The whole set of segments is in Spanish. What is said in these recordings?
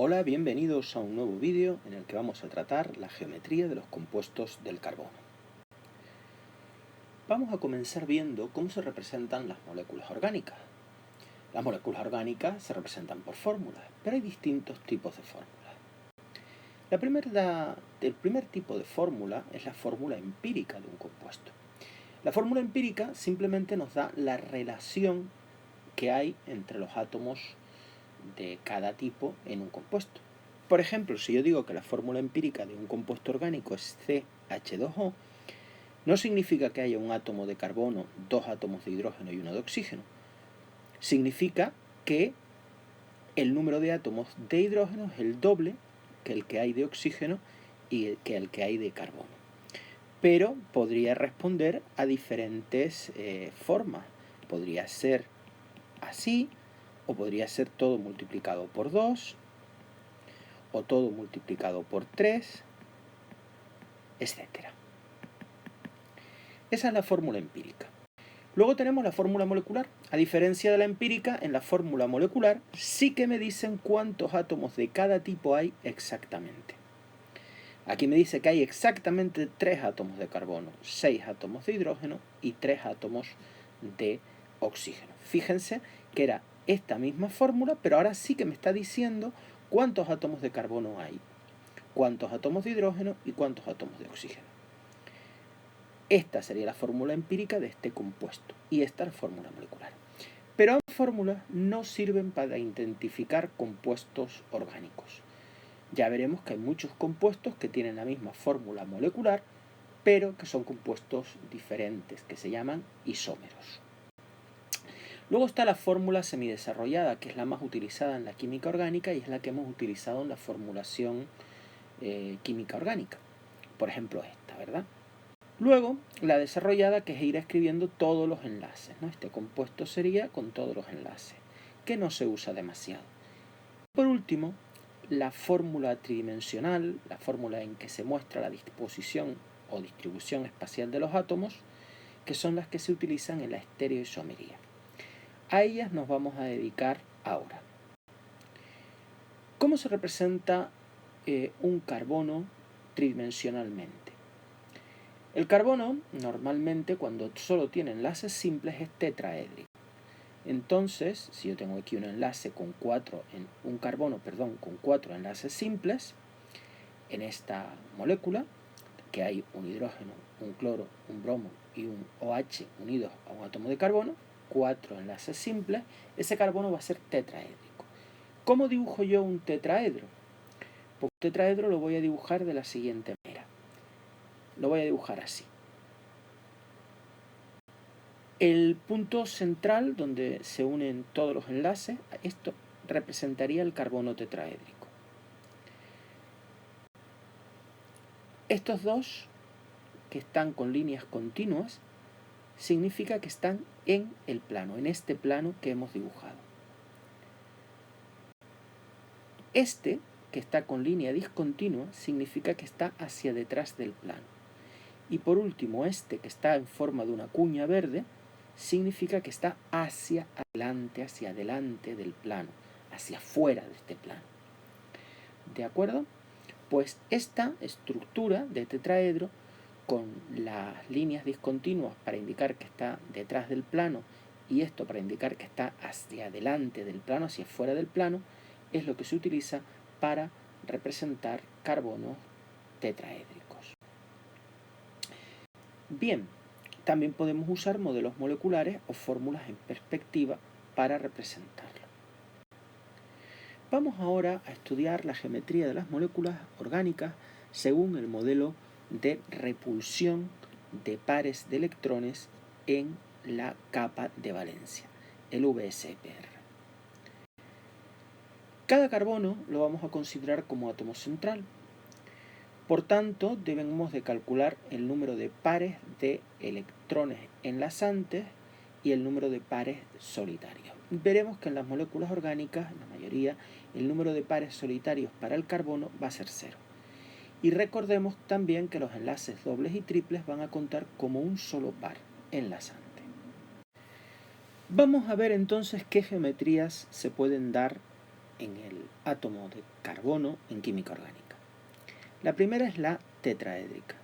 Hola, bienvenidos a un nuevo vídeo en el que vamos a tratar la geometría de los compuestos del carbono. Vamos a comenzar viendo cómo se representan las moléculas orgánicas. Las moléculas orgánicas se representan por fórmulas, pero hay distintos tipos de fórmulas. El primer tipo de fórmula es la fórmula empírica de un compuesto. La fórmula empírica simplemente nos da la relación que hay entre los átomos de cada tipo en un compuesto. Por ejemplo, si yo digo que la fórmula empírica de un compuesto orgánico es CH2O, no significa que haya un átomo de carbono, dos átomos de hidrógeno y uno de oxígeno. Significa que el número de átomos de hidrógeno es el doble que el que hay de oxígeno y que el que hay de carbono. Pero podría responder a diferentes formas. Podría ser así, o podría ser todo multiplicado por 2, o todo multiplicado por 3, etc. Esa es la fórmula empírica. Luego tenemos la fórmula molecular. A diferencia de la empírica, en la fórmula molecular sí que me dicen cuántos átomos de cada tipo hay exactamente. Aquí me dice que hay exactamente 3 átomos de carbono, 6 átomos de hidrógeno y 3 átomos de oxígeno. Fíjense que era esta misma fórmula, pero ahora sí que me está diciendo cuántos átomos de carbono hay, cuántos átomos de hidrógeno y cuántos átomos de oxígeno. Esta sería la fórmula empírica de este compuesto y esta es la fórmula molecular. Pero ambas fórmulas no sirven para identificar compuestos orgánicos. Ya veremos que hay muchos compuestos que tienen la misma fórmula molecular, pero que son compuestos diferentes, que se llaman isómeros. Luego está la fórmula semidesarrollada, que es la más utilizada en la química orgánica y es la que hemos utilizado en la formulación química orgánica. Por ejemplo esta, ¿verdad? Luego, la desarrollada, que es ir escribiendo todos los enlaces, ¿no? Este compuesto sería con todos los enlaces, que no se usa demasiado. Por último, la fórmula tridimensional, la fórmula en que se muestra la disposición o distribución espacial de los átomos, que son las que se utilizan en la estereoisomería. A ellas nos vamos a dedicar ahora. ¿Cómo se representa un carbono tridimensionalmente? El carbono, normalmente, cuando solo tiene enlaces simples, es tetraédrico. Entonces, si yo tengo aquí un enlace con un carbono con 4 enlaces simples, en esta molécula, que hay un hidrógeno, un cloro, un bromo y un OH unidos a un átomo de carbono, 4 enlaces simples, ese carbono va a ser tetraédrico. ¿Cómo dibujo yo un tetraedro? Pues un tetraedro lo voy a dibujar de la siguiente manera. Lo voy a dibujar así. El punto central donde se unen todos los enlaces, esto representaría el carbono tetraédrico. Estos dos, que están con líneas continuas, significa que están en el plano, en este plano que hemos dibujado. Este, que está con línea discontinua, significa que está hacia detrás del plano. Y por último, este, que está en forma de una cuña verde, significa que está hacia adelante del plano, hacia afuera de este plano. ¿De acuerdo? Pues esta estructura de tetraedro, con las líneas discontinuas para indicar que está detrás del plano y esto para indicar que está hacia adelante del plano, hacia afuera del plano, es lo que se utiliza para representar carbonos tetraédricos. Bien, también podemos usar modelos moleculares o fórmulas en perspectiva para representarlo. Vamos ahora a estudiar la geometría de las moléculas orgánicas según el modelo de repulsión de pares de electrones en la capa de valencia, el VSEPR. Cada carbono lo vamos a considerar como átomo central. Por tanto, debemos de calcular el número de pares de electrones enlazantes y el número de pares solitarios. Veremos que en las moléculas orgánicas, en la mayoría, el número de pares solitarios para el carbono va a ser 0. Y recordemos también que los enlaces dobles y triples van a contar como un solo par enlazante. Vamos a ver entonces qué geometrías se pueden dar en el átomo de carbono en química orgánica. La primera es la tetraédrica.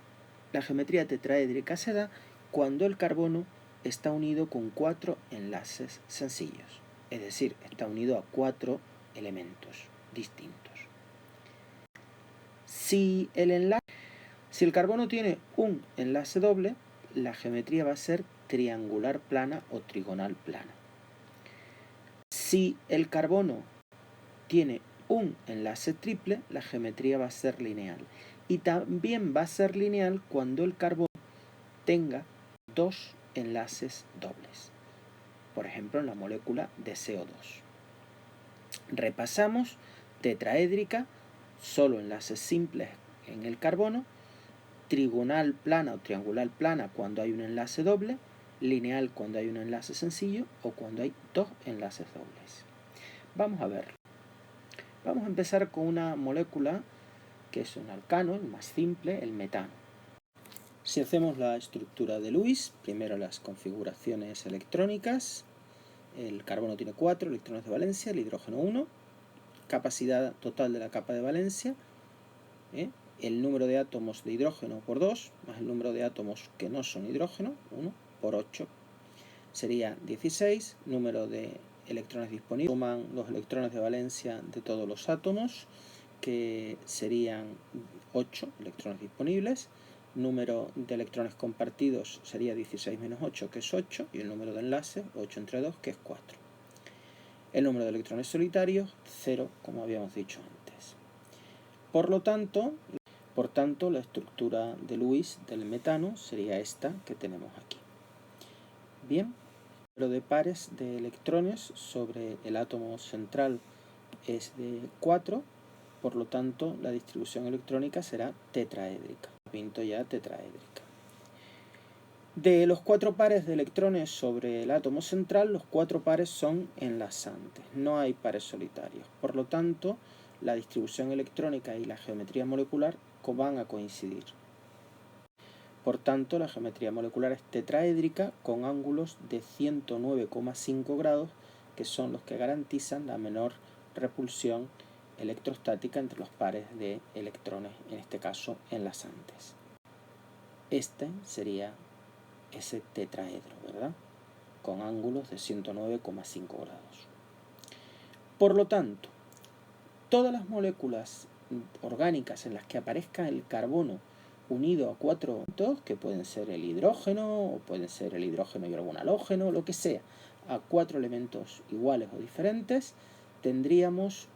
La geometría tetraédrica se da cuando el carbono está unido con 4 enlaces sencillos, es decir, está unido a 4 elementos distintos. Si el carbono tiene un enlace doble, la geometría va a ser triangular plana o trigonal plana. Si el carbono tiene un enlace triple, la geometría va a ser lineal. Y también va a ser lineal cuando el carbono tenga 2 enlaces dobles. Por ejemplo, en la molécula de CO2. Repasamos: tetraédrica, solo enlaces simples en el carbono; trigonal plana o triangular plana cuando hay un enlace doble; lineal cuando hay un enlace sencillo o cuando hay 2 enlaces dobles. Vamos a verlo. Vamos a empezar con una molécula que es un alcano, el más simple, el metano. Si hacemos la estructura de Lewis, primero las configuraciones electrónicas. El carbono tiene 4 electrones de valencia, el hidrógeno 1. Capacidad total de la capa de valencia, el número de átomos de hidrógeno por 2, más el número de átomos que no son hidrógeno, 1 por 8, sería 16. Número de electrones disponibles, suman los electrones de valencia de todos los átomos, que serían 8 electrones disponibles. Número de electrones compartidos sería 16 menos 8, que es 8, y el número de enlaces, 8 entre 2, que es 4. El número de electrones solitarios, 0, como habíamos dicho antes. Por tanto, la estructura de Lewis del metano sería esta que tenemos aquí. Bien, el número de pares de electrones sobre el átomo central es de 4, por lo tanto la distribución electrónica será tetraédrica. Pinto ya tetraédrica. De los 4 pares de electrones sobre el átomo central, los 4 pares son enlazantes, no hay pares solitarios. Por lo tanto, la distribución electrónica y la geometría molecular van a coincidir. Por tanto, la geometría molecular es tetraédrica con ángulos de 109,5 grados, que son los que garantizan la menor repulsión electrostática entre los pares de electrones, en este caso enlazantes. Este sería ese tetraedro, ¿verdad? Con ángulos de 109,5 grados. Por lo tanto, todas las moléculas orgánicas en las que aparezca el carbono unido a 4 elementos, que pueden ser el hidrógeno, o pueden ser el hidrógeno y algún halógeno, lo que sea, a 4 elementos iguales o diferentes, tendríamos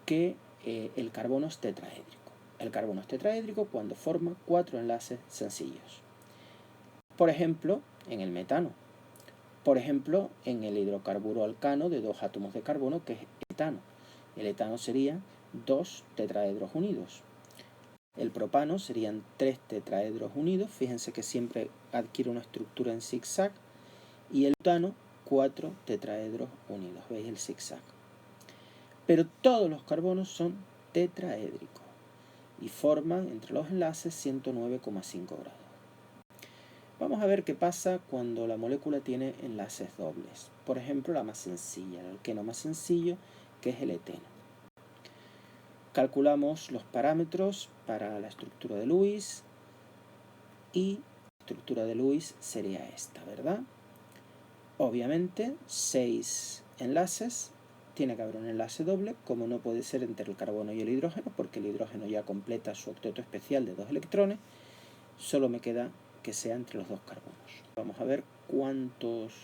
que el carbono es tetraédrico. El carbono es tetraédrico cuando forma 4 enlaces sencillos. Por ejemplo, en el metano. Por ejemplo, en el hidrocarburo alcano de 2 átomos de carbono, que es etano. El etano serían 2 tetraedros unidos. El propano serían 3 tetraedros unidos. Fíjense que siempre adquiere una estructura en zigzag. Y el butano, 4 tetraedros unidos. ¿Veis el zigzag? Pero todos los carbonos son tetraédricos y forman entre los enlaces 109,5 grados. Vamos a ver qué pasa cuando la molécula tiene enlaces dobles. Por ejemplo, la más sencilla, el alqueno más sencillo, que es el eteno. Calculamos los parámetros para la estructura de Lewis y la estructura de Lewis sería esta, ¿verdad? Obviamente, 6 enlaces. Tiene que haber un enlace doble, como no puede ser entre el carbono y el hidrógeno, porque el hidrógeno ya completa su octeto especial de 2 electrones. Solo me queda que sea entre los 2 carbonos. Vamos a ver cuántos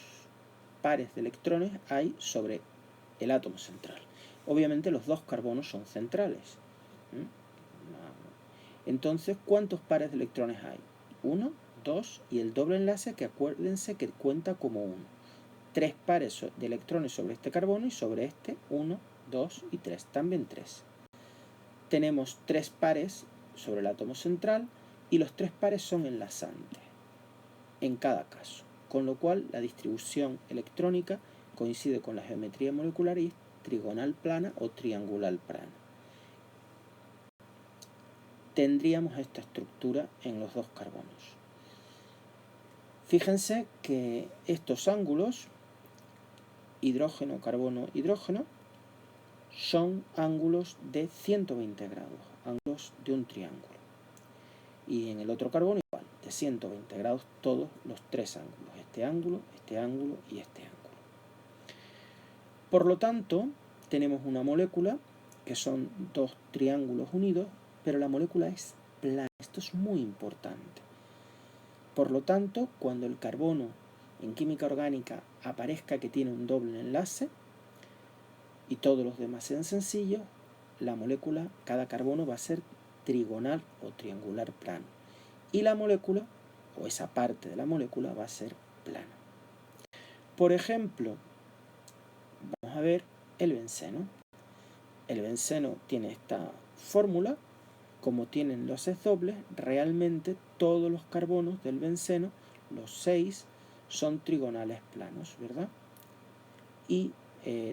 pares de electrones hay sobre el átomo central. Obviamente los 2 carbonos son centrales. Entonces, ¿cuántos pares de electrones hay? 1, 2 y el doble enlace, que acuérdense que cuenta como 1. 3 pares de electrones sobre este carbono y sobre este 1, 2 y 3. También 3. Tenemos 3 pares sobre el átomo central y los 3 pares son enlazantes en cada caso, con lo cual la distribución electrónica coincide con la geometría molecular y es trigonal plana o triangular plana. Tendríamos esta estructura en los 2 carbonos. Fíjense que estos ángulos, hidrógeno, carbono, hidrógeno, son ángulos de 120 grados, ángulos de un triángulo. Y en el otro carbono igual, de 120 grados todos los tres ángulos, este ángulo y este ángulo. Por lo tanto, tenemos una molécula que son dos triángulos unidos, pero la molécula es plana. Esto es muy importante. Por lo tanto, cuando el carbono en química orgánica aparezca que tiene un doble enlace y todos los demás sean sencillos, la molécula, cada carbono va a ser trigonal o triangular plano. Y la molécula, o esa parte de la molécula, va a ser plana. Por ejemplo, vamos a ver el benceno. El benceno tiene esta fórmula. Como tienen los dobles, realmente todos los carbonos del benceno, los 6, son trigonales planos, ¿verdad? Y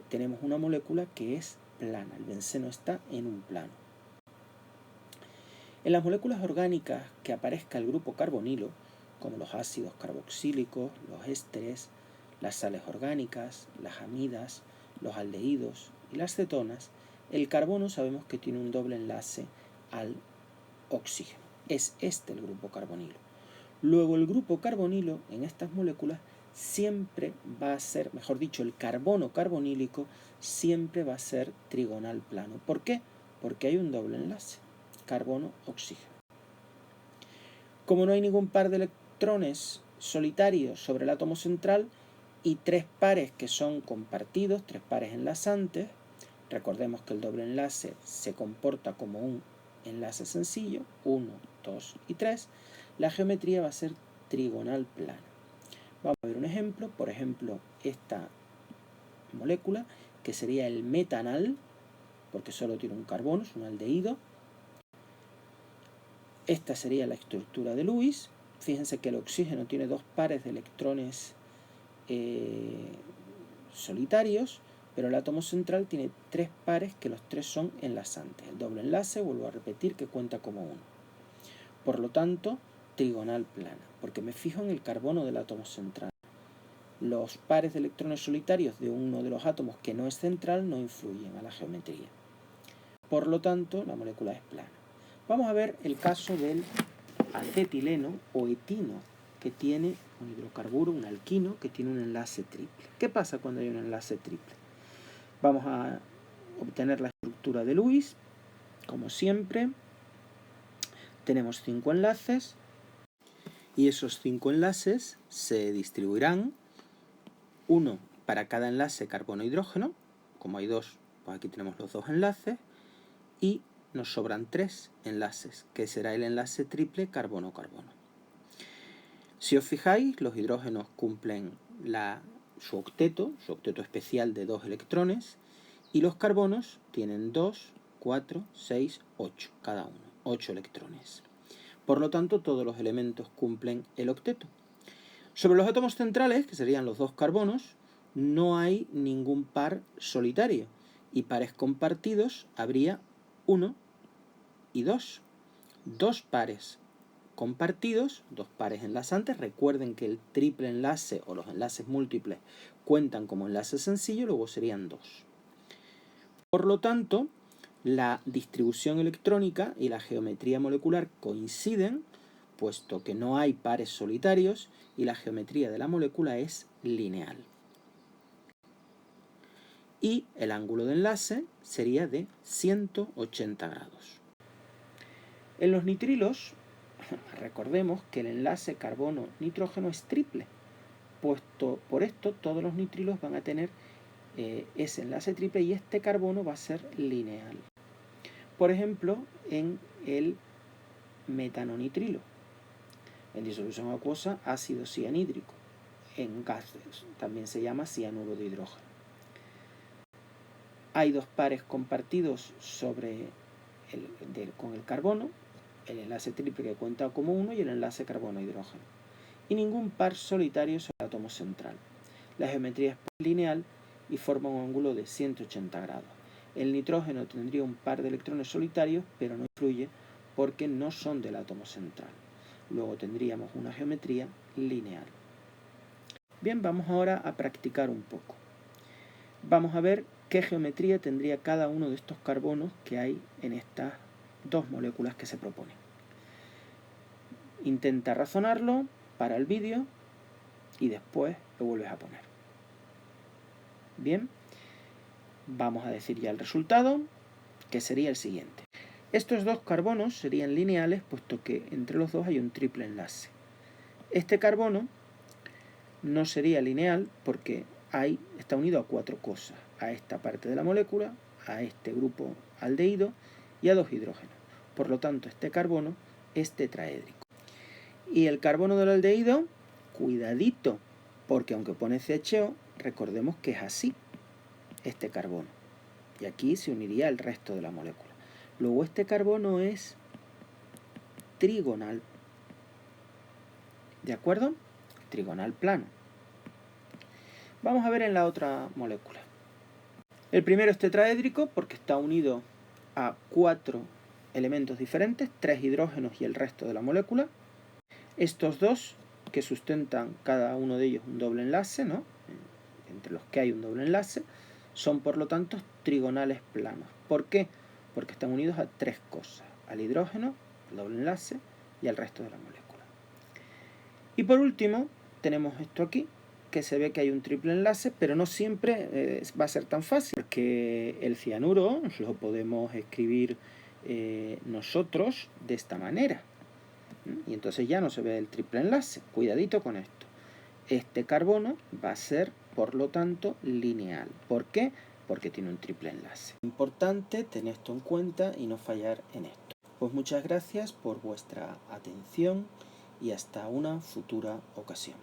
tenemos una molécula que es plana. El benceno está en un plano. En las moléculas orgánicas que aparezca el grupo carbonilo, como los ácidos carboxílicos, los ésteres, las sales orgánicas, las amidas, los aldehídos y las cetonas, el carbono sabemos que tiene un doble enlace al oxígeno. Es este el grupo carbonilo. Luego el grupo carbonilo en estas moléculas siempre va a ser, mejor dicho, el carbono carbonílico siempre va a ser trigonal plano. ¿Por qué? Porque hay un doble enlace, carbono-oxígeno. Como no hay ningún par de electrones solitarios sobre el átomo central y tres pares que son compartidos, tres pares enlazantes, recordemos que el doble enlace se comporta como un enlace sencillo, 1, 2 y 3, la geometría va a ser trigonal plana. Vamos a ver un ejemplo, por ejemplo, esta molécula, que sería el metanal, porque solo tiene un carbono, es un aldehído. Esta sería la estructura de Lewis. Fíjense que el oxígeno tiene dos pares de electrones solitarios, pero el átomo central tiene tres pares que los tres son enlazantes. El doble enlace, vuelvo a repetir, que cuenta como uno. Por lo tanto, trigonal plana, porque me fijo en el carbono del átomo central. Los pares de electrones solitarios de uno de los átomos que no es central no influyen a la geometría. Por lo tanto, la molécula es plana. Vamos a ver el caso del acetileno o etino, que tiene un hidrocarburo, un alquino, que tiene un enlace triple. ¿Qué pasa cuando hay un enlace triple? Vamos a obtener la estructura de Lewis. Como siempre, tenemos 5 enlaces y esos 5 enlaces se distribuirán, uno para cada enlace carbono-hidrógeno. Como hay dos, pues aquí tenemos los dos enlaces y nos sobran 3 enlaces, que será el enlace triple carbono-carbono. Si os fijáis, los hidrógenos cumplen su octeto especial de 2 electrones, y los carbonos tienen 2, 4, 6, 8, cada uno, 8 electrones. Por lo tanto, todos los elementos cumplen el octeto. Sobre los átomos centrales, que serían los dos carbonos, no hay ningún par solitario, y pares compartidos habría 1 y 2. Dos pares compartidos, dos pares enlazantes. Recuerden que el triple enlace o los enlaces múltiples cuentan como enlace sencillo, luego serían 2. Por lo tanto, la distribución electrónica y la geometría molecular coinciden, puesto que no hay pares solitarios y la geometría de la molécula es lineal. Y el ángulo de enlace sería de 180 grados. En los nitrilos, recordemos que el enlace carbono-nitrógeno es triple. Por esto, todos los nitrilos van a tener ese enlace triple y este carbono va a ser lineal. Por ejemplo, en el metanonitrilo, en disolución acuosa, ácido cianhídrico. En gases también se llama cianuro de hidrógeno. Hay dos pares compartidos con el carbono, el enlace triple que cuenta como 1 y el enlace carbono-hidrógeno. Y ningún par solitario sobre el átomo central. La geometría es lineal y forma un ángulo de 180 grados. El nitrógeno tendría un par de electrones solitarios, pero no influye porque no son del átomo central. Luego tendríamos una geometría lineal. Bien, vamos ahora a practicar un poco. Vamos a ver qué geometría tendría cada uno de estos carbonos que hay en estas dos moléculas que se proponen. Intenta razonarlo, para el vídeo y después lo vuelves a poner. Bien, vamos a decir ya el resultado, que sería el siguiente. Estos dos carbonos serían lineales, puesto que entre los dos hay un triple enlace. Este carbono no sería lineal porque está unido a 4 cosas, a esta parte de la molécula, a este grupo aldehído y a 2 hidrógenos. Por lo tanto, este carbono es tetraédrico. Y el carbono del aldehído, cuidadito, porque aunque pone CHO, recordemos que es así, este carbono. Y aquí se uniría el resto de la molécula. Luego este carbono es trigonal. ¿De acuerdo? Trigonal plano. Vamos a ver en la otra molécula. El primero es tetraédrico porque está unido a 4 elementos diferentes, 3 hidrógenos y el resto de la molécula. Estos dos, que sustentan cada uno de ellos un doble enlace, ¿no? Entre los que hay un doble enlace, son por lo tanto trigonales planos. ¿Por qué? Porque están unidos a 3 cosas, al hidrógeno, al doble enlace y al resto de la molécula. Y por último, tenemos esto aquí, que se ve que hay un triple enlace, pero no siempre va a ser tan fácil, porque el cianuro lo podemos escribir nosotros de esta manera. Y entonces ya no se ve el triple enlace. Cuidadito con esto. Este carbono va a ser, por lo tanto, lineal. ¿Por qué? Porque tiene un triple enlace. Importante tener esto en cuenta y no fallar en esto. Pues muchas gracias por vuestra atención y hasta una futura ocasión.